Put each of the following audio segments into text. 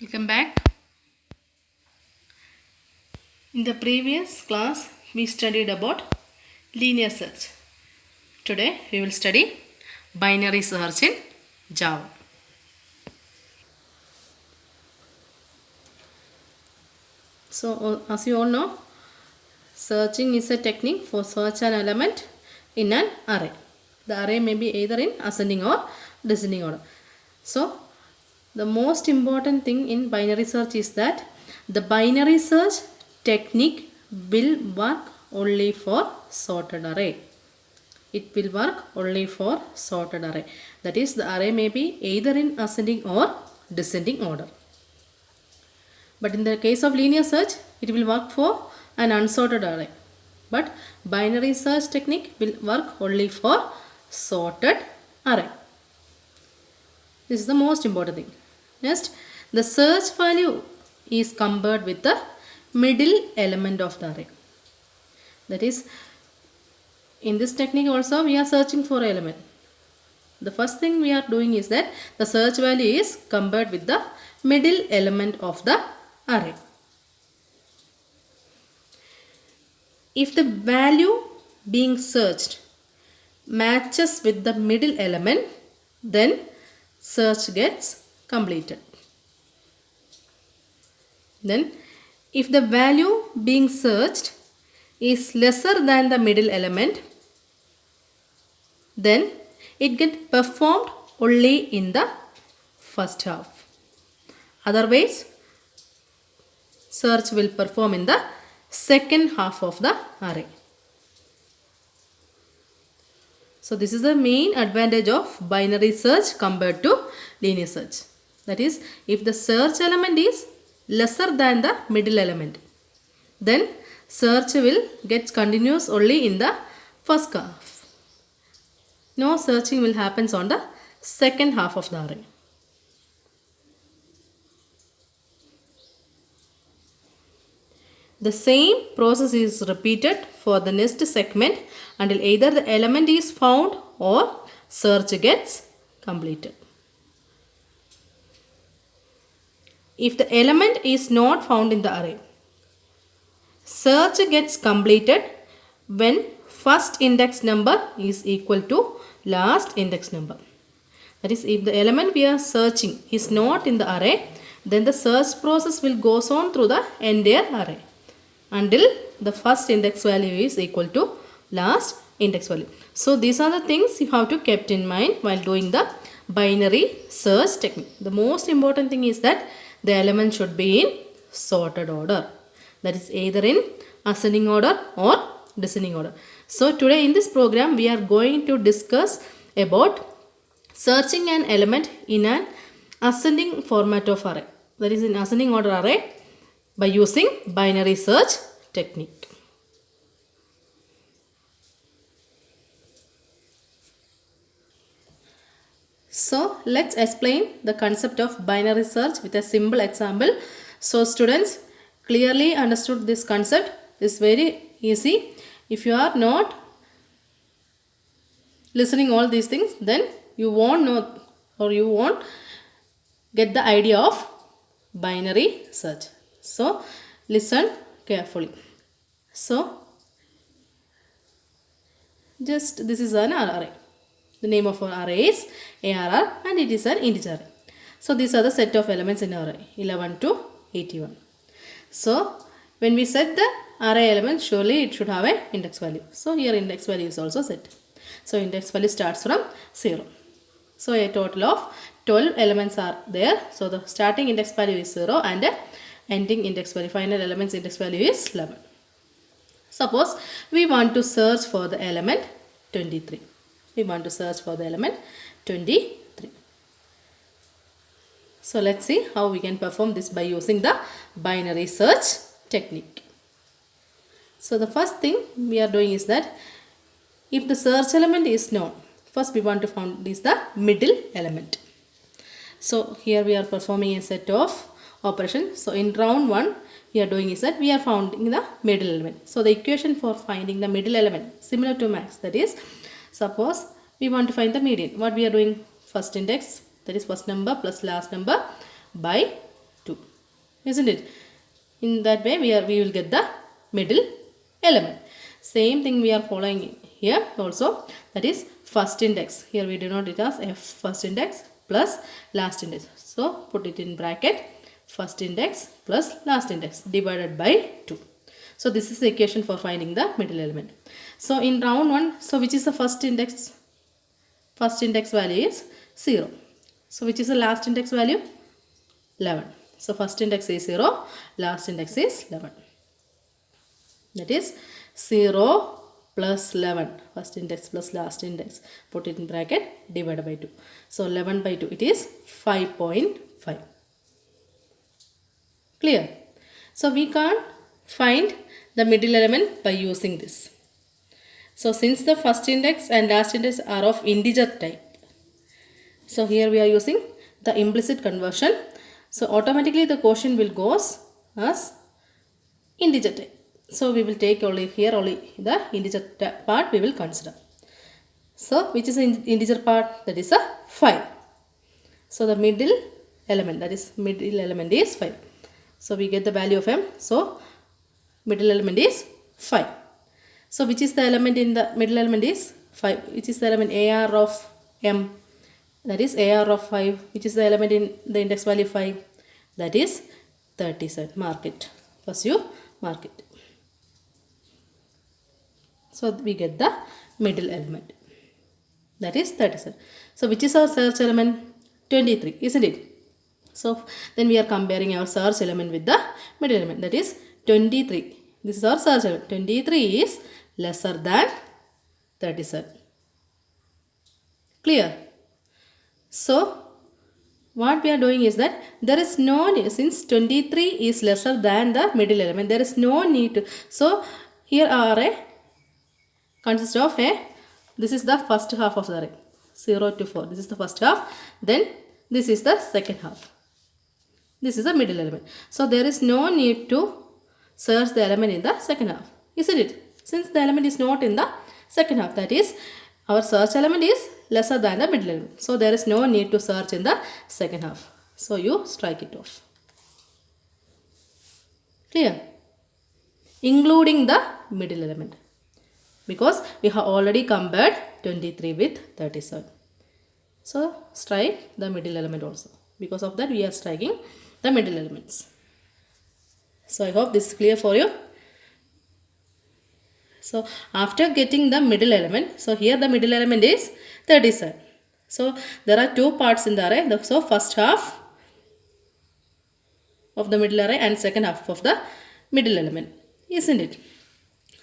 Welcome back. In the previous class, we studied about linear search. Today, we will study binary search in Java. So, as you all know, searching is a technique for search an element in an array. The array may be either in ascending or descending order. So, the most important thing in binary search is that the binary search technique will work only for sorted array. It will work only for sorted array. That is, the array may be either in ascending or descending order. But in the case of linear search, it will work for an unsorted array. But binary search technique will work only for sorted array. This is the most important thing. Next, the search value is compared with the middle element of the array. That is, in this technique also we are searching for element. The first thing we are doing is that the search value is compared with the middle element of the array. If the value being searched matches with the middle element, then search gets completed. Then, if the value being searched is lesser than the middle element, then it gets performed only in the first half. Otherwise, search will perform in the second half of the array. So, this is the main advantage of binary search compared to linear search. That is, if the search element is lesser than the middle element, then search will get continuous only in the first half. No searching will happen on the second half of the array. The same process is repeated for the next segment until either the element is found or search gets completed. If the element is not found in the array, search gets completed when first index number is equal to last index number. That is, if the element we are searching is not in the array, then the search process will go on through the entire array until the first index value is equal to last index value. So, these are the things you have to keep in mind while doing the binary search technique. The most important thing is that the element should be in sorted order. That is either in ascending order or descending order. So, today in this program we are going to discuss about searching an element in an ascending format of array. That is in ascending order array by using binary search technique. So, let's explain the concept of binary search with a simple example. So, students clearly understood this concept. It's very easy. If you are not listening all these things, then you won't know or you won't get the idea of binary search. So, listen carefully. So, just this is an array. The name of our array is ARR and it is an integer array. So, these are the set of elements in our array 11 to 81. So, when we set the array element, surely it should have an index value. So, here index value is also set. So, index value starts from 0. So, a total of 12 elements are there. So, the starting index value is 0 and the ending index value, final elements index value is 11. Suppose we want to search for the element 23. We want to search for the element 23. So, let's see how we can perform this by using the binary search technique. So, the first thing we are doing is that if the search element is known, first we want to find is the middle element. So, here we are performing a set of operations. So, in round 1 we are doing is that we are finding the middle element. So, the equation for finding the middle element similar to max, that is, suppose we want to find the median. What we are doing? First index, that is first number plus last number by 2. Isn't it? In that way we will get the middle element. Same thing we are following here also, that is first index. Here we denote it as f first index plus last index. So put it in bracket, first index plus last index divided by 2. So this is the equation for finding the middle element. So in round 1, so which is the first index? First index value is 0. So which is the last index value? 11. So first index is 0, last index is 11. That is 0 plus 11, first index plus last index, put it in bracket, divided by 2. So 11 by 2, it is 5.5. Clear? So we can't find the middle element by using this. So since the first index and last index are of integer type, so here we are using the implicit conversion. So automatically the quotient will go as integer type. So we will take only the integer part we will consider. So which is the integer part? That is a 5. So the middle element is 5. So we get the value of m. So middle element is 5. So which is the element in the middle element is 5. Which is the element AR of m? That is AR of 5. Which is the element in the index value 5? That is 37. Mark it. First you mark it. So we get the middle element. That is 37. So which is our search element? 23, isn't it? So then we are comparing our search element with the middle element. That is 23. This is our search element. 23 is lesser than 37. Clear? So what we are doing is that there is no need, since 23 is lesser than the middle element, there is no need to. So here array consists of this is the first half of the array, 0 to 4. This is the first half. Then this is the second half. This is the middle element. So there is no need to search the element in the second half, isn't it? Since the element is not in the second half, that is our search element is lesser than the middle element. So there is no need to search in the second half. So you strike it off. Clear? Including the middle element. Because we have already compared 23 with 37. So strike the middle element also. Because of that we are striking the middle elements. So I hope this is clear for you. So after getting the middle element, so here the middle element is 37. So there are two parts in the array. So first half of the middle array and second half of the middle element, isn't it?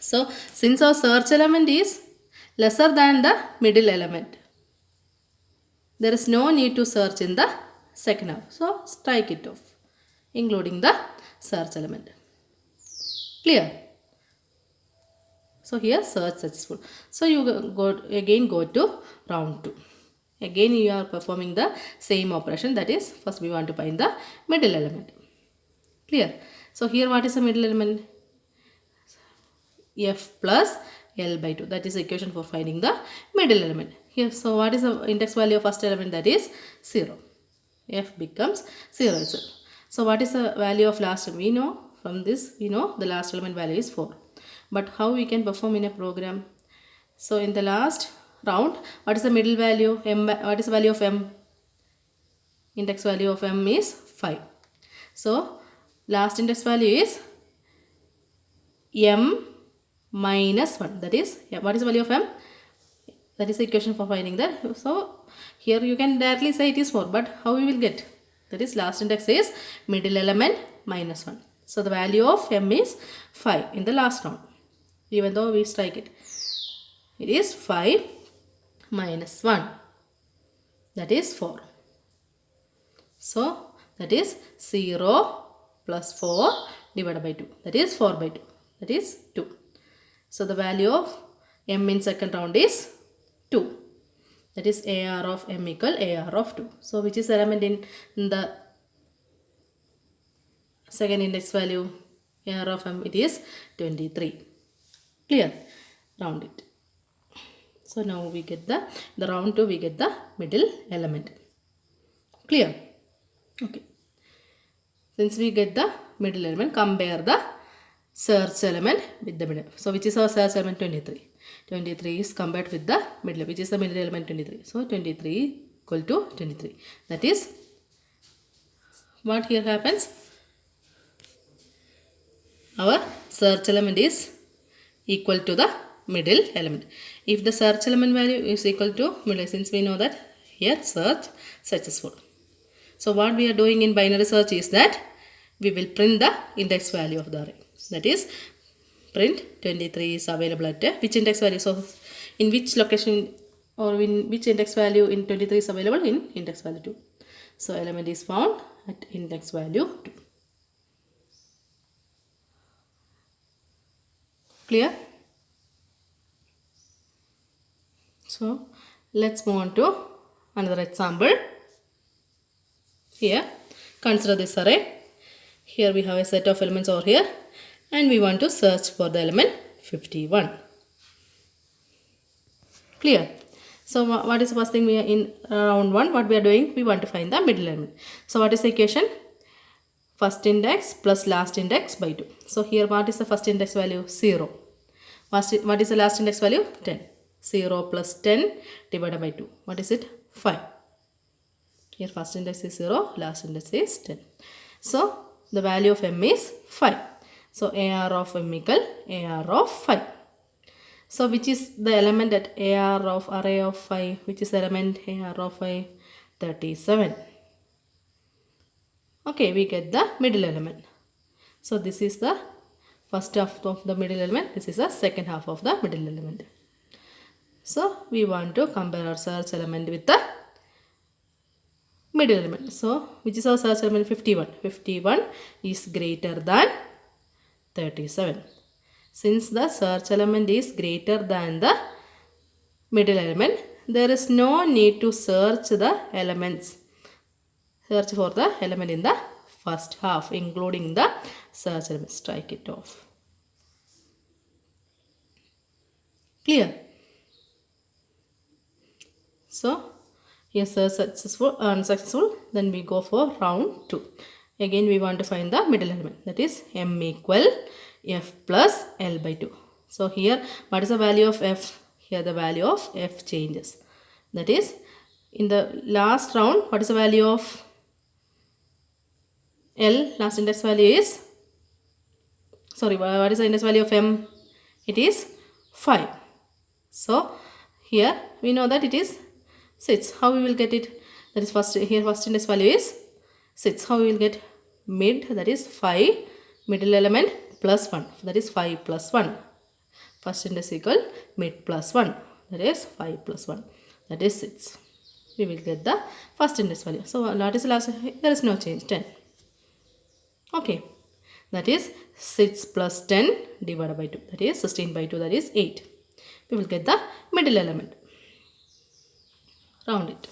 So since our search element is lesser than the middle element, there is no need to search in the second half. So strike it off, including the search element. Clear? So here search successful. So you go to round 2. Again you are performing the same operation, that is first we want to find the middle element. Clear? So here what is the middle element? F plus L by 2. That is the equation for finding the middle element. Here, so what is the index value of first element? That is 0. F becomes 0 itself. So what is the value of last? We know from this, we know the last element value is 4. But how we can perform in a program? So in the last round, what is the middle value? M, what is the value of M? Index value of M is 5. So last index value is M minus 1. That is, what is the value of M? That is the equation for finding that. So here you can directly say it is 4. But how we will get? That is last index is middle element minus 1. So the value of M is 5 in the last round. Even though we strike it. It is 5 minus 1. That is 4. So that is 0 plus 4 divided by 2. That is 4 by 2. That is 2. So the value of M in second round is 2. That is AR of M equal AR of 2. So which is the element in the second index value? AR of M, it is 23. Clear? Round it. So now we get the round 2, we get the middle element. Clear? Okay. Since we get the middle element, compare the search element with the middle. So which is our search element? 23. 23 is compared with the middle, which is the middle element 23. So 23 equal to 23. That is what here happens. Our search element is equal to the middle element. If the search element value is equal to middle, since we know that here search successful. So what we are doing in binary search is that we will print the index value of the array. That is, print 23 is available at which index value. So in which location or in which index value in 23 is available? In index value 2. So element is found at index value 2. Clear? So let's move on to another example. Here, consider this array. Here we have a set of elements over here and we want to search for the element 51. Clear? So what is the first thing we are in round 1? What we are doing? We want to find the middle element. So what is the equation? First index plus last index by 2. So here what is the first index value? 0. What is the last index value? 10. 0 plus 10 divided by 2. What is it? 5. Here first index is 0, last index is 10. So the value of m is 5. So AR of m equal AR of 5. So which is the element at AR of array of 5? Which is the element AR of 5? 37. Okay, we get the middle element. So this is the first half of the middle element. This is the second half of the middle element. So we want to compare our search element with the middle element. So which is our search element? 51. 51 is greater than 37. Since the search element is greater than the middle element, there is no need to search the elements. Search for the element in the first half, including the search element. Strike it off. Clear? So here search successful, unsuccessful. Then we go for round 2. Again we want to find the middle element. That is m equal f plus l by 2. So here what is the value of f? Here the value of f changes. That is, in the last round, what is the value of L? Last index value is, sorry, what is the index value of m? It is 5. So here we know that it is 6. How we will get it? That is first, here first index value is 6. How we will get mid? That is 5, middle element plus 1. That is 5 plus 1. First index equal mid plus 1. That is 5 plus 1. That is 6. We will get the first index value. So what is the last? There is no change. 10. Okay. That is 6 plus 10 divided by 2. That is 16 by 2. That is 8. We will get the middle element. Round it.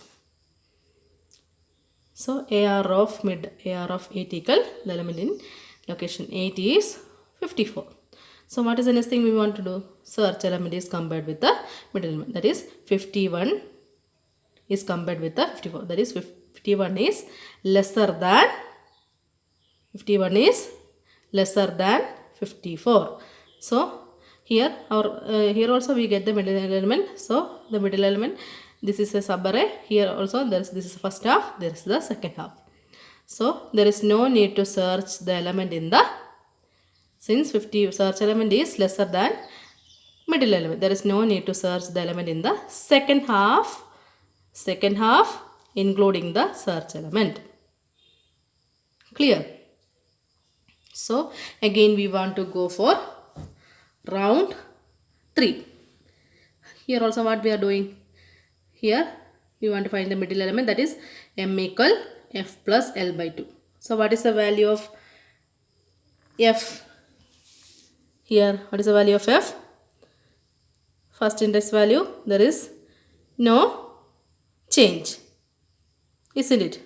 So AR of mid, AR of 8 equal, the element in location 8 is 54. So what is the next thing we want to do? Search element is compared with the middle element. That is 51 is compared with the 54. That is 51 is lesser than 54. So here here also we get the middle element. So the middle element, this is a subarray. Here also this is the first half, there is the second half. So there is no need to search the element in the, since search element is lesser than middle element, there is no need to search the element in the second half including the search element. Clear? So again we want to go for round 3. Here also what we are doing? Here we want to find the middle element, that is m equal f plus l by 2. So what is the value of f? Here what is the value of f? First index value, there is no change, isn't it?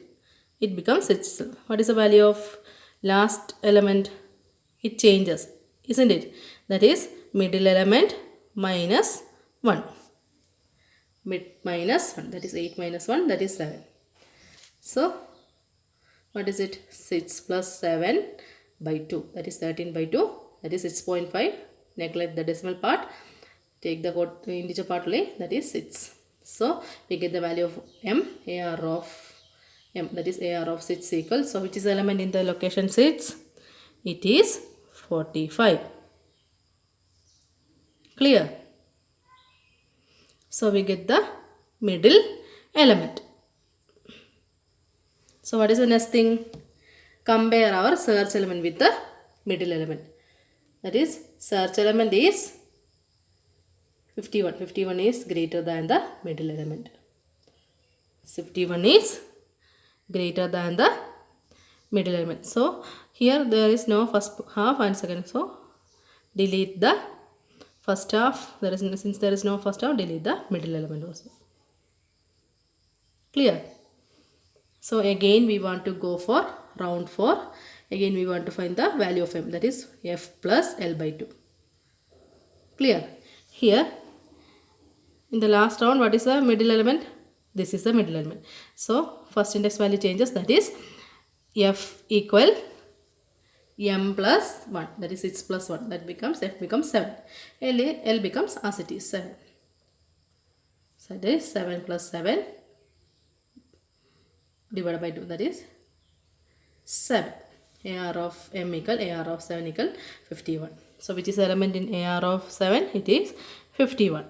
It becomes itself. What is the value of last element? It changes, isn't it? That is middle element minus 1. Mid minus 1, that is 8 minus 1, that is 7. So What is it? 6 plus 7 by 2. That is 13 by 2. That is 6.5. Neglect the decimal part. Take the integer part only. That is 6. So we get the value of m. AR of m. That is AR of 6 equal. So which is the element in the location 6? It is 45. Clear? So we get the middle element. So what is the next thing? Compare our search element with the middle element. That is, search element is 51. 51 is greater than the middle element. 51 is greater than the middle element. So here there is no first half and second. So delete the first half. Since there is no first half, delete the middle element also. Clear? So again we want to go for round 4. Again we want to find the value of m, that is f plus L by 2. Clear? Here in the last round, what is the middle element? This is the middle element. So first index value changes, that is f equal m plus 1, that is 6 plus 1, that becomes f becomes 7. L becomes as it is 7. So that is 7 plus 7 divided by 2, that is 7. AR of m equal AR of 7 equal 51. So which is the element in AR of 7? It is 51.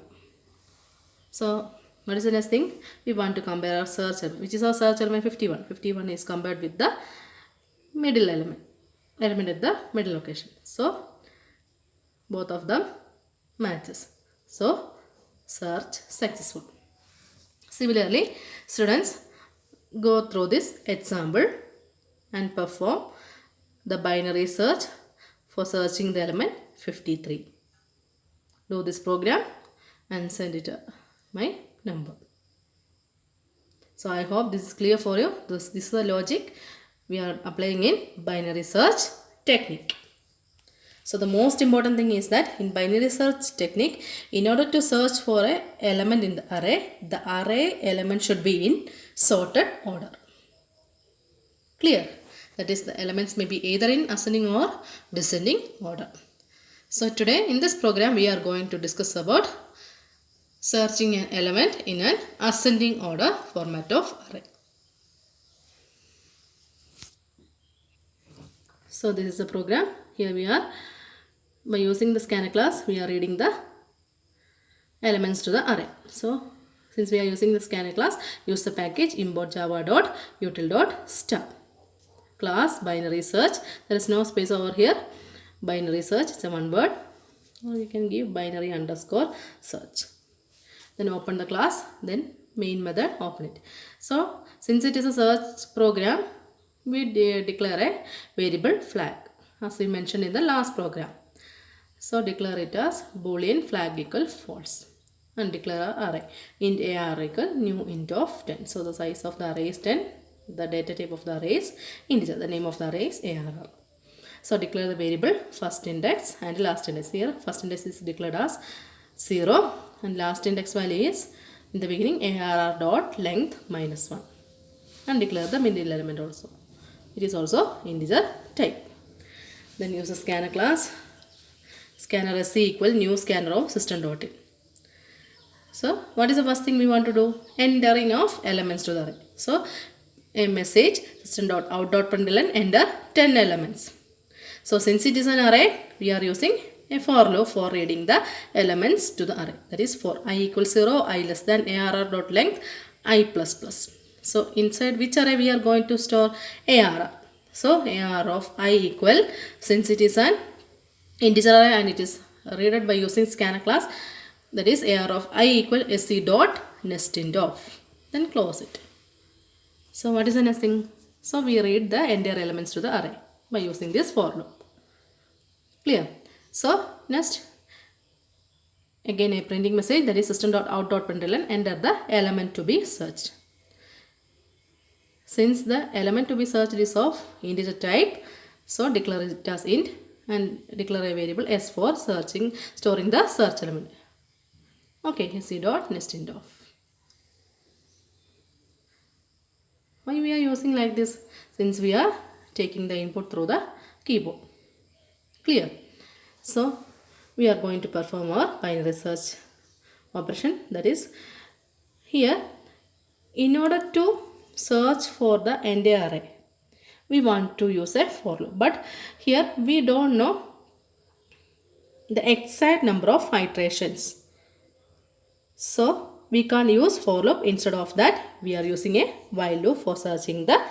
So what is the next thing? We want to compare our search element. Which is our search element? 51. 51 is compared with the middle element at the middle location. So both of them matches. So search successful. Similarly, students, go through this example and perform the binary search for searching the element 53. Do this program and send it to my number. So I hope this is clear for you. This is the logic we are applying in binary search technique. So the most important thing is that in binary search technique, in order to search for an element in the array element should be in sorted order. Clear? That is, the elements may be either in ascending or descending order. So today in this program we are going to discuss about searching an element in an ascending order format of array. So this is the program. Here we are. By using the scanner class, we are reading the elements to the array. So since we are using the scanner class, use the package import java.util.star. Class binary search. There is no space over here. Binary search, it's a one word. Or you can give binary underscore search. Then open the class, then main method, open it. So since it is a search program, we declare a variable flag as we mentioned in the last program. So declare it as boolean flag equal false and declare our array int AR equal new int of 10. So the size of the array is 10. The data type of the array is integer. The name of the array is ARR. So declare the variable first index and last index. Here first index is declared as 0 and last index value is in the beginning ARR dot length minus 1 and declare the middle element also. It is also integer type. Then use a scanner class. Scanner sc equal new scanner of system.in. So what is the first thing we want to do? Entering of elements to the array. So a message system.out.println enter 10 elements. So since it is an array, we are using a for loop for reading the elements to the array. That is for I equals 0, I less than ARR dot length, I plus plus. So inside which array we are going to store? ARR. So ARR of I equal, since it is an integer array and it is read by using scanner class, that is ARR of I equal sc dot nesting of. Then close it. So what is the next thing? So we read the entire elements to the array by using this for loop. Clear? So next, again a printing message, that is system.out.println enter the element to be searched. Since the element to be searched is of integer type, so declare it as int and declare a variable s for storing the search element. Okay, sc dot nesting of. Why we are using like this? Since we are taking the input through the keyboard. Clear? So we are going to perform our binary search operation. That is, here, in order to search for the entire array, we want to use a for loop. But here we don't know the exact number of iterations. So we can't use for loop. Instead of that, we are using a while loop for searching the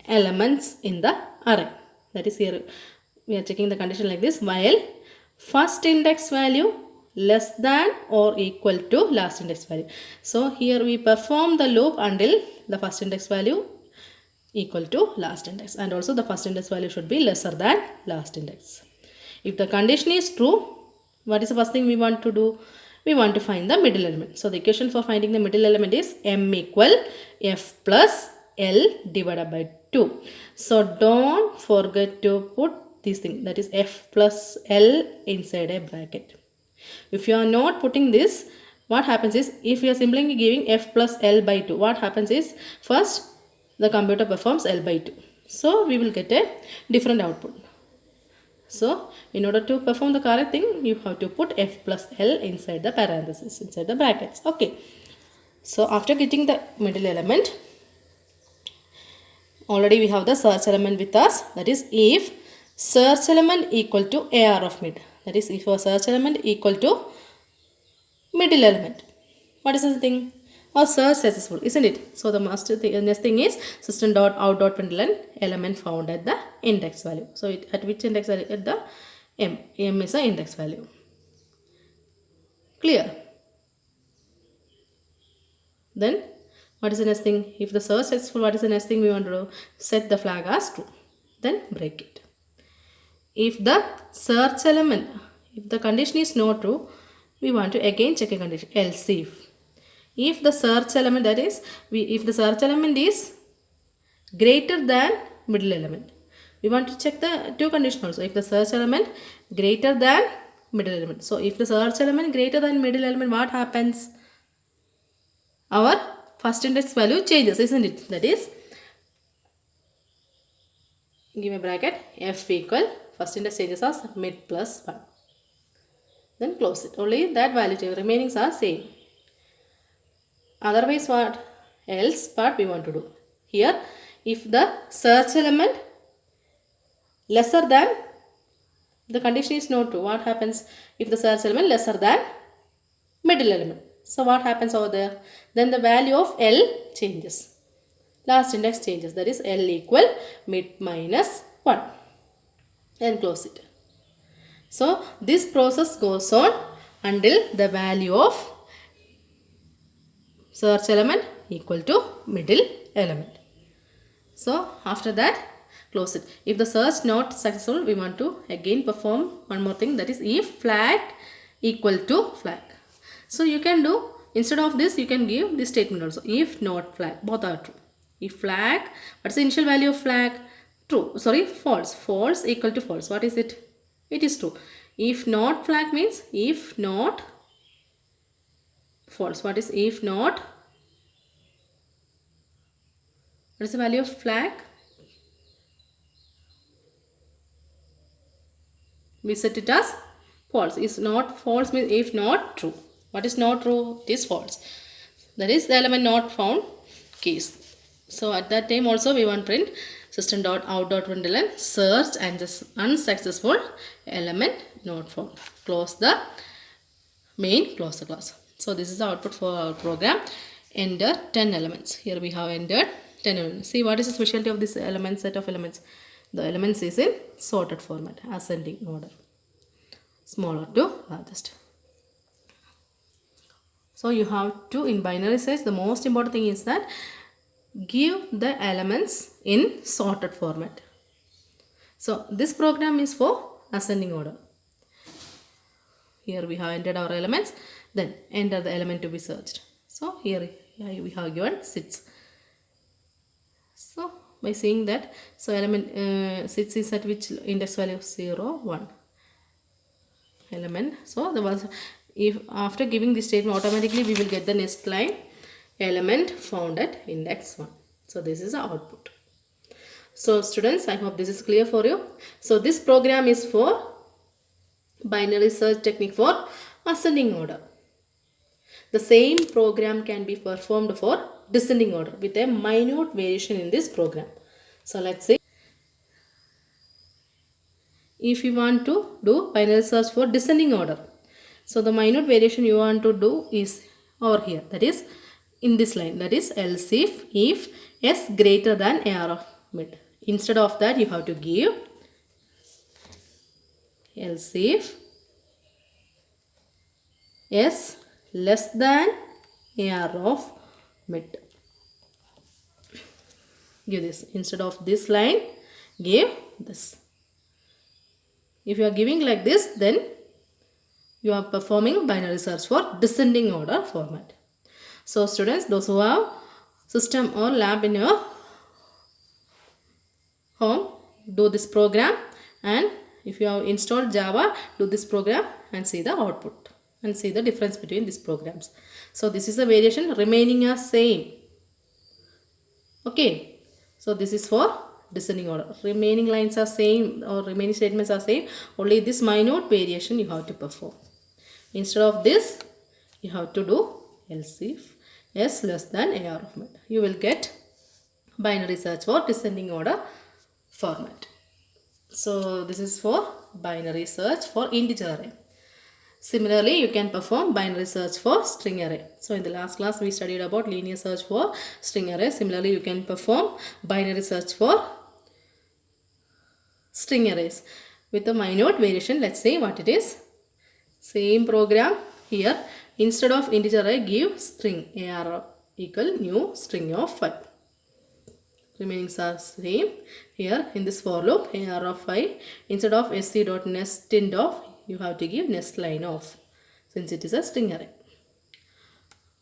elements in the array. That is, here we are checking the condition like this: while first index value less than or equal to last index value. So here we perform the loop until the first index value equal to last index, and also the first index value should be lesser than last index. If the condition is true, what is the first thing we want to do? We want to find the middle element. So the equation for finding the middle element is m equal f plus l divided by 2. So don't forget to put this thing, that is f plus l inside a bracket. If you are not putting this, what happens is, if you are simply giving f plus l by 2, what happens is, first the computer performs l by 2. So we will get a different output. So in order to perform the correct thing, you have to put f plus l inside the parentheses, inside the brackets. Okay. So after getting the middle element, already we have the search element with us. That is, if search element equal to AR of mid. That is, if our search element equal to middle element. What is the thing? Or search successful, isn't it? So the next thing is system.out.println element found at the index value. So at which index value? At the m. M is the index value. Clear? Then what is the next thing? If the search successful, what is the next thing we want to do? Set the flag as true. Then break it. If the search element, if the condition is not true, we want to again check a condition, else if the search element, that is, if the search element is greater than middle element, we want to check the two conditions also. If the search element greater than middle element. So if the search element greater than middle element, what happens? Our first index value changes, isn't it? That is, give a bracket, f equal, first index changes as mid plus 1. Then close it. Only that value change, remainings are same. Otherwise, what else part we want to do? Here, if the search element lesser than, the condition is not true, what happens? If the search element lesser than middle element. So what happens over there? Then the value of L changes. Last index changes. That is, L equal mid minus 1. And close it. So this process goes on until the value of search element equal to middle element. So after that, close it. If the search not successful, we want to again perform one more thing, that is, if flag equal to flag. So you can do, instead of this, you can give this statement also, if not flag, both are true. If flag, what's the initial value of flag? True, sorry, false. False equal to false. What is it? It is true. If not flag means if not false. What is if not? What is the value of flag? We set it as false. Is not false means if not true. What is not true? It is false. That is the element not found case. So at that time also we want print system.out.println search and this unsuccessful element not found. Close the main, close the class. So this is the output for our program. Enter 10 elements. Here we have entered 10 elements. See, what is the specialty of this element, set of elements? The elements is in sorted format, ascending order, smaller to largest. So you have to, in binary search, the most important thing is that give the elements in sorted format. So this program is for ascending order. Here we have entered our elements, then enter the element to be searched. So here we have given 6. So by seeing that, so element 6 is at which index value? 0, 1 element. So the was, if after giving this statement, automatically we will get the next line, element found at index 1. So this is the output. So students, I hope this is clear for you. So this program is for binary search technique for ascending order. The same program can be performed for descending order with a minute variation in this program. So let's see. If you want to do binary search for descending order, so the minute variation you want to do is over here, that is in this line, that is else if s greater than AR of mid. Instead of that, you have to give else if s less than AR of mid. Give this. Instead of this line, give this. If you are giving like this, then you are performing binary search for descending order format. So students, those who have system or lab in your home, do this program, and if you have installed Java, do this program and see the output and see the difference between these programs. So this is the variation remaining as same. Okay, so this is for descending order. Remaining lines are same or remaining statements are same, only this minute variation you have to perform. Instead of this, you have to do else if s less than AR of mid. You will get binary search for descending order format. So this is for binary search for integer array. Similarly, you can perform binary search for string array. So in the last class, we studied about linear search for string array. Similarly, you can perform binary search for string arrays with a minute variation. Let's see what it is. Same program here. Instead of integer array, give string AR equal new string of 5. Remaining are same. Here in this for loop, AR of 5, instead of sc.nest of, you have to give nest line of, since it is a string array.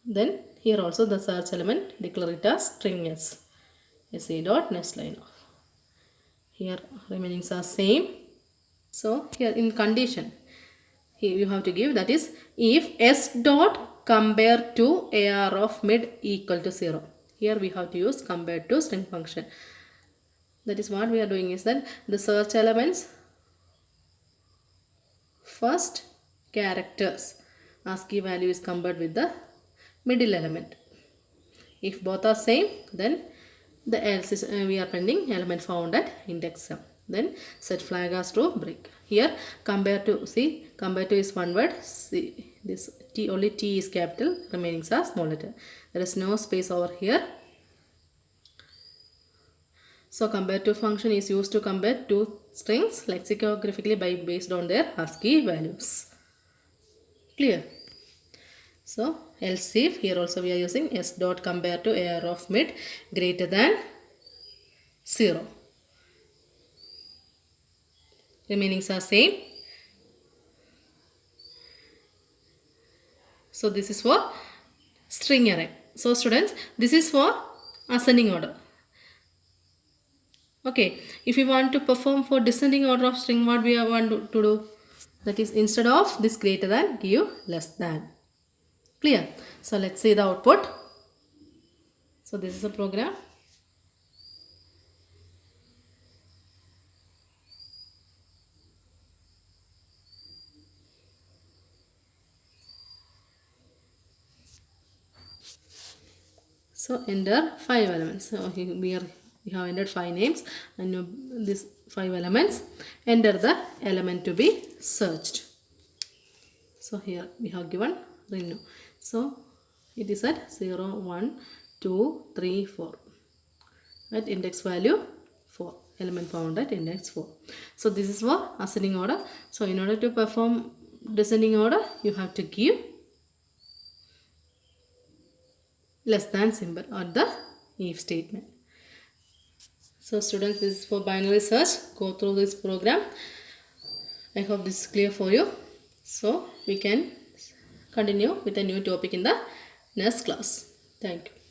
Then here also the search element, declare it as string s, sc.nest line of. Here remaining are same. So here in condition, here you have to give, that is if s dot compare to AR of mid equal to 0. Here we have to use compare to string function. That is what we are doing is that the search elements first characters ASCII value is compared with the middle element. If both are same, then the else is we are pending element found at index 7. Then set flag as to break. Here compare to, see, compare to is one word. See, this t, only t is capital, remaining are small letter. There is no space over here. So compare to function is used to compare two strings lexicographically based on their ASCII values. Clear? So else if, here also we are using s dot compare to AR of mid greater than 0. Remainings are same. So this is for string array. So students, this is for ascending order. Okay, if you want to perform for descending order of string, what we want to do? That is instead of this greater than, give less than. Clear? So let's see the output. So this is a program. So enter 5 elements. So here we have entered 5 names, and these 5 elements, enter the element to be searched. So here we have given renew. So it is at 0, 1, 2, 3, 4. At index value 4. Element found at index 4. So this is for ascending order. So in order to perform descending order, you have to give less than symbol at the if statement. So students, this is for binary search. Go through this program. I hope this is clear for you. So we can continue with a new topic in the next class. Thank you.